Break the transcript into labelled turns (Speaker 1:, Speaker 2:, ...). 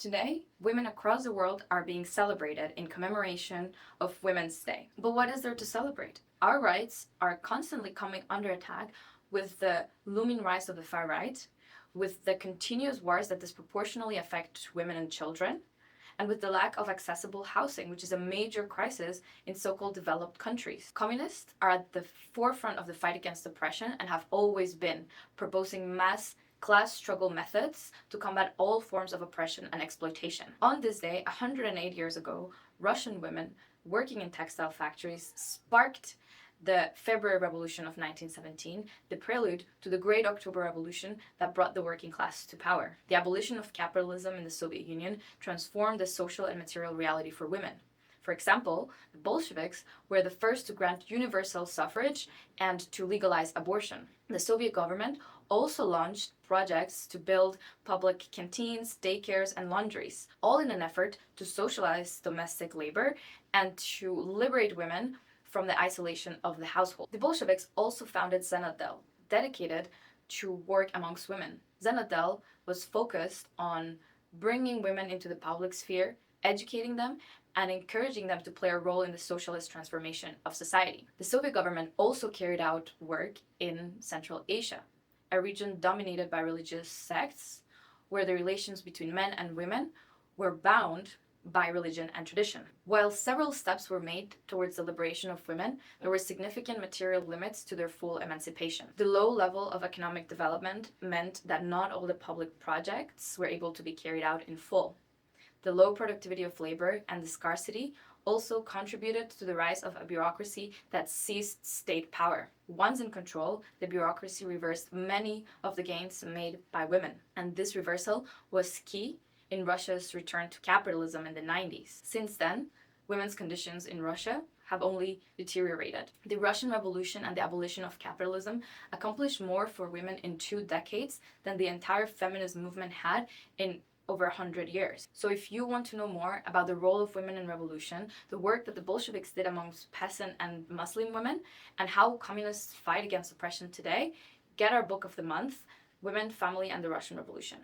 Speaker 1: Today, women across the world are being celebrated in commemoration of Women's Day. But what is there to celebrate? Our rights are constantly coming under attack with the looming rise of the far right, with the continuous wars that disproportionately affect women and children, and with the lack of accessible housing, which is a major crisis in so-called developed countries. Communists are at the forefront of the fight against oppression and have always been proposing mass class struggle methods to combat all forms of oppression and exploitation. On this day, 108 years ago, Russian women working in textile factories sparked the February Revolution of 1917, the prelude to the Great October Revolution that brought the working class to power. The abolition of capitalism in the Soviet Union transformed the social and material reality for women. For example, the Bolsheviks were the first to grant universal suffrage and to legalize abortion. The Soviet government also launched projects to build public canteens, daycares, and laundries, all in an effort to socialize domestic labor and to liberate women from the isolation of the household. The Bolsheviks also founded Zenotdel, dedicated to work amongst women. Zenotdel was focused on bringing women into the public sphere, educating them, and encouraging them to play a role in the socialist transformation of society. The Soviet government also carried out work in Central Asia, a region dominated by religious sects, where the relations between men and women were bound by religion and tradition. While several steps were made towards the liberation of women, there were significant material limits to their full emancipation. The low level of economic development meant that not all the public projects were able to be carried out in full. The low productivity of labor and the scarcity also contributed to the rise of a bureaucracy that seized state power. Once in control, the bureaucracy reversed many of the gains made by women, and this reversal was key in Russia's return to capitalism in the 90s. Since then, women's conditions in Russia have only deteriorated. The Russian Revolution and the abolition of capitalism accomplished more for women in 2 decades than the entire feminist movement had in over 100 years. So if you want to know more about the role of women in revolution, the work that the Bolsheviks did amongst peasant and Muslim women, and how communists fight against oppression today, get our book of the month, Women, Family, and the Russian Revolution.